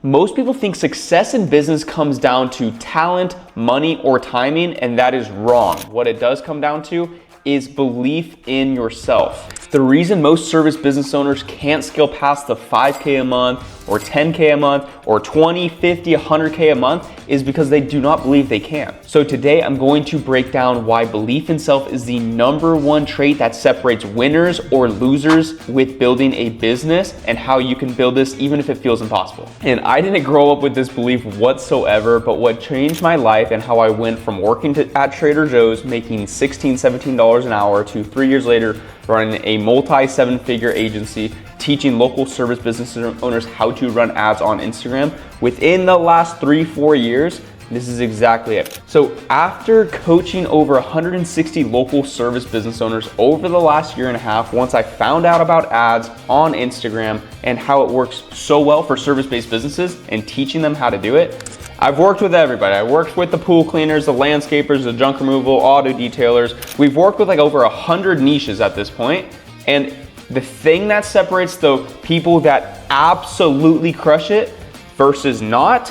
Most people think success in business comes down to talent, money, or timing, and that is wrong. What it does come down to is belief in yourself. The reason most service business owners can't scale past the 5K a month or 10K a month or 20, 50, 100K a month is because they do not believe they can. So today I'm going to break down why belief in self is the #1 trait that separates winners or losers with building a business, and how you can build this even if it feels impossible. And I didn't grow up with this belief whatsoever, but what changed my life and how I went from working at Trader Joe's making $16, $17 an hour to 3 years later running a multi-7-figure agency, teaching local service business owners how to run ads on Instagram. Within the last 3-4 years, this is exactly it. So after coaching over 160 local service business owners over the last year and a half, once I found out about ads on Instagram and how it works so well for service-based businesses and teaching them how to do it, I've worked with everybody. I worked with the pool cleaners, the landscapers, the junk removal, auto detailers. We've worked with like over 100 niches at this point. And the thing that separates the people that absolutely crush it versus not,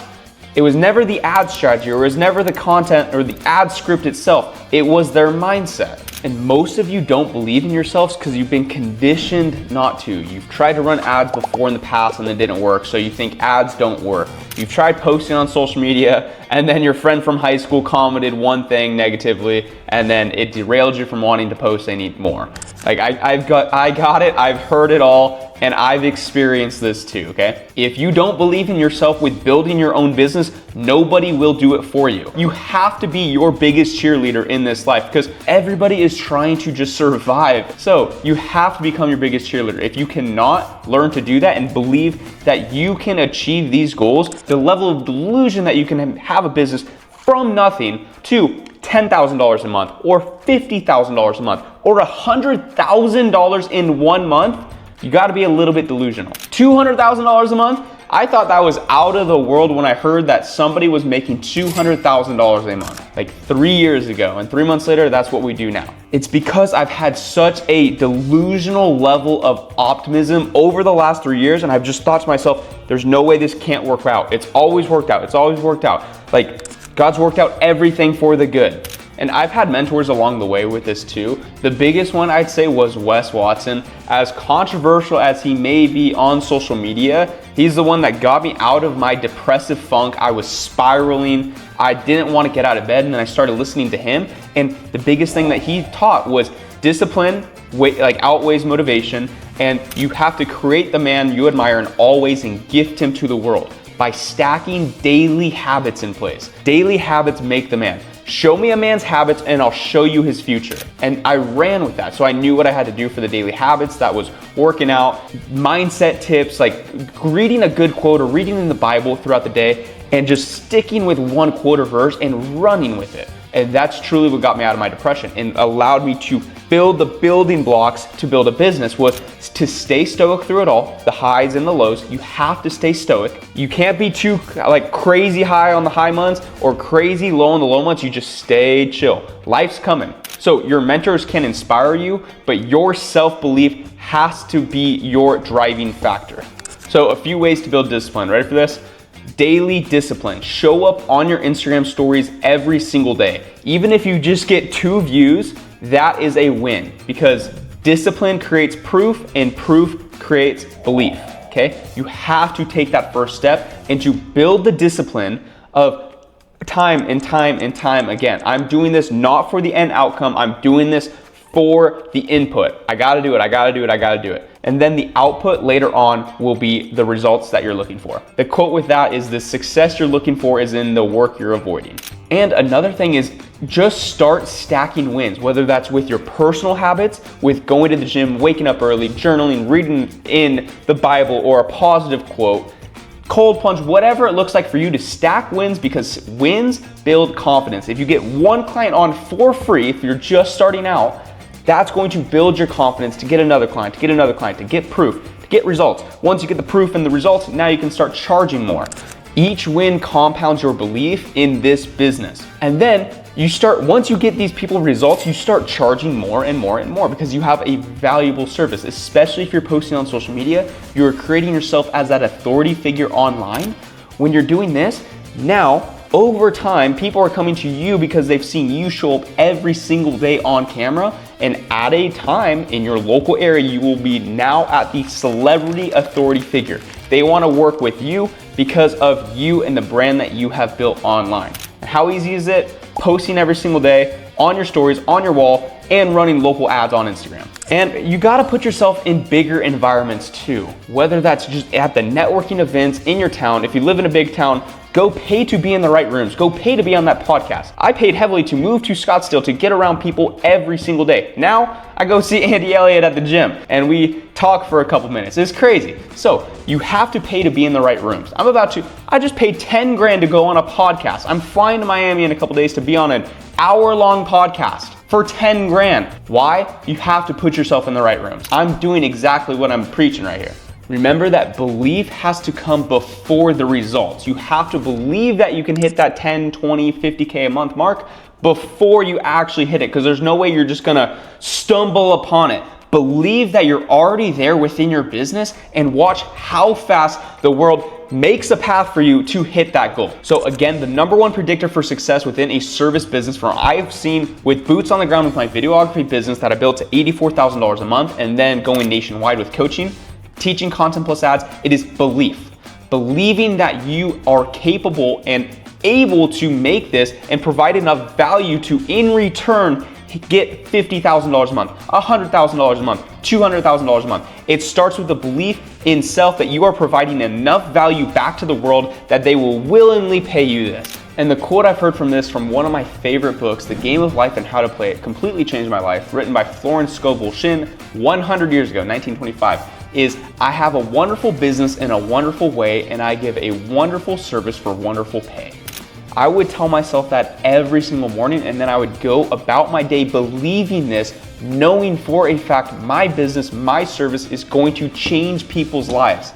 it was never the ad strategy, or it was never the content or the ad script itself. It was their mindset. And most of you don't believe in yourselves because you've been conditioned not to. You've tried to run ads before in the past and it didn't work, so you think ads don't work. You've tried posting on social media and then your friend from high school commented one thing negatively and then it derailed you from wanting to post any more. Like I got it, I've heard it all, and I've experienced this too, okay? If you don't believe in yourself with building your own business, nobody will do it for you. You have to be your biggest cheerleader in this life because everybody is trying to just survive. So you have to become your biggest cheerleader. If you cannot learn to do that and believe that you can achieve these goals, the level of delusion that you can have a business from nothing to $10,000 a month or $50,000 a month or $100,000 in 1 month, you gotta be a little bit delusional. $200,000 a month, I thought that was out of the world when I heard that somebody was making $200,000 a month, like 3 years ago. And 3 months later, that's what we do now. It's because I've had such a delusional level of optimism over the last 3 years, and I've just thought to myself, there's no way this can't work out. It's always worked out. It's always worked out. Like, God's worked out everything for the good. And I've had mentors along the way with this too. The biggest one I'd say was Wes Watson. As controversial as he may be on social media, he's the one that got me out of my depressive funk. I was spiraling. I didn't want to get out of bed, and then I started listening to him. And the biggest thing that he taught was discipline outweighs motivation, and you have to create the man you admire and always and gift him to the world by stacking daily habits in place. Daily habits make the man. Show me a man's habits and I'll show you his future. And I ran with that. So I knew what I had to do for the daily habits. That was working out, mindset tips, like reading a good quote or reading in the Bible throughout the day and just sticking with one quote or verse and running with it. And that's truly what got me out of my depression and allowed me to build the building blocks to build a business, was to stay stoic through it all, the highs and the lows. You have to stay stoic. You can't be too crazy high on the high months or crazy low on the low months. You just stay chill. Life's coming. So your mentors can inspire you, but your self-belief has to be your driving factor. So a few ways to build discipline. Ready for this? Daily discipline. Show up on your Instagram stories every single day. Even if you just get 2 views, that is a win, because discipline creates proof and proof creates belief, okay? You have to take that first step and to build the discipline of time and time and time again. I'm doing this not for the end outcome. I'm doing this for the input. I gotta do it, I gotta do it, I gotta do it. And then the output later on will be the results that you're looking for. The quote with that is, the success you're looking for is in the work you're avoiding. And another thing is, just start stacking wins, whether that's with your personal habits, with going to the gym, waking up early, journaling, reading in the Bible or a positive quote, cold plunge, whatever it looks like for you to stack wins, because wins build confidence. If you get one client on for free, if you're just starting out, that's going to build your confidence to get another client, to get another client, to get proof, to get results. Once you get the proof and the results, now you can start charging more. Each win compounds your belief in this business. And then you start, once you get these people results, you start charging more and more and more, because you have a valuable service. Especially if you're posting on social media, you're creating yourself as that authority figure online, When you're doing this, now over time, people are coming to you because they've seen you show up every single day on camera, and at a time in your local area, you will be now at the celebrity authority figure. They want to work with you because of you and the brand that you have built online. And how easy is it? Posting every single day on your stories, on your wall, and running local ads on Instagram. And you gotta put yourself in bigger environments too, whether that's just at the networking events in your town. If you live in a big town, go pay to be in the right rooms. Go pay to be on that podcast. I paid heavily to move to Scottsdale to get around people every single day. Now I go see Andy Elliott at the gym and we talk for a couple minutes. It's crazy. So you have to pay to be in the right rooms. I just paid 10 grand to go on a podcast. I'm flying to Miami in a couple days to be on an hour-long podcast for 10 grand. Why? You have to put yourself in the right rooms. I'm doing exactly what I'm preaching right here. Remember that belief has to come before the results. You have to believe that you can hit that 10, 20, 50K a month mark before you actually hit it, because there's no way you're just gonna stumble upon it. Believe that you're already there within your business and watch how fast the world makes a path for you to hit that goal. So again, the number one predictor for success within a service business, from I've seen with boots on the ground with my videography business that I built to $84,000 a month, and then going nationwide with coaching, teaching content plus ads, it is belief. Believing that you are capable and able to make this and provide enough value to, in return, get $50,000 a month, $100,000 a month, $200,000 a month. It starts with the belief in self that you are providing enough value back to the world that they will willingly pay you this. And the quote I've heard from this from one of my favorite books, The Game of Life and How to Play It, completely changed my life, written by Florence Scovel Shinn 100 years ago, 1925, is, I have a wonderful business in a wonderful way, and I give a wonderful service for wonderful pay. I would tell myself that every single morning, and then I would go about my day believing this, knowing for a fact my business, my service is going to change people's lives.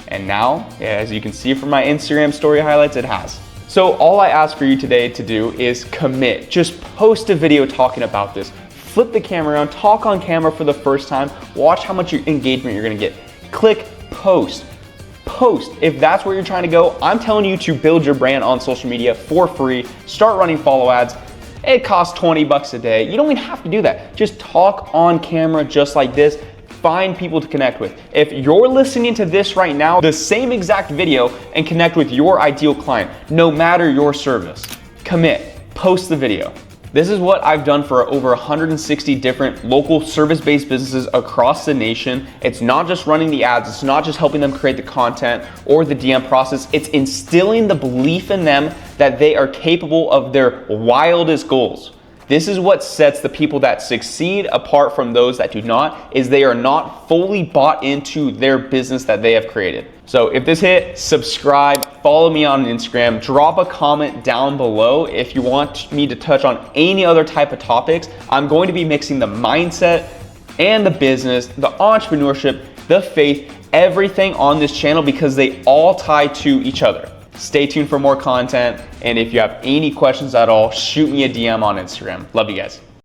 And now, as you can see from my Instagram story highlights, it has. So all I ask for you today to do is commit. Just post a video talking about this. Flip the camera around, talk on camera for the first time, watch how much engagement you're gonna get. Click post. Post. If that's where you're trying to go, I'm telling you to build your brand on social media for free. Start running follow ads. It costs 20 bucks a day. You don't even have to do that. Just talk on camera just like this. Find people to connect with. If you're listening to this right now, the same exact video, and connect with your ideal client, no matter your service. Commit. Post the video. This is what I've done for over 160 different local service-based businesses across the nation. It's not just running the ads, it's not just helping them create the content or the DM process, it's instilling the belief in them that they are capable of their wildest goals. This is what sets the people that succeed apart from those that do not, is they are not fully bought into their business that they have created. So if this hit, subscribe, follow me on Instagram, drop a comment down below if you want me to touch on any other type of topics. I'm going to be mixing the mindset and the business, the entrepreneurship, the faith, everything on this channel, because they all tie to each other. Stay tuned for more content, and if you have any questions at all, shoot me a DM on Instagram. Love you guys.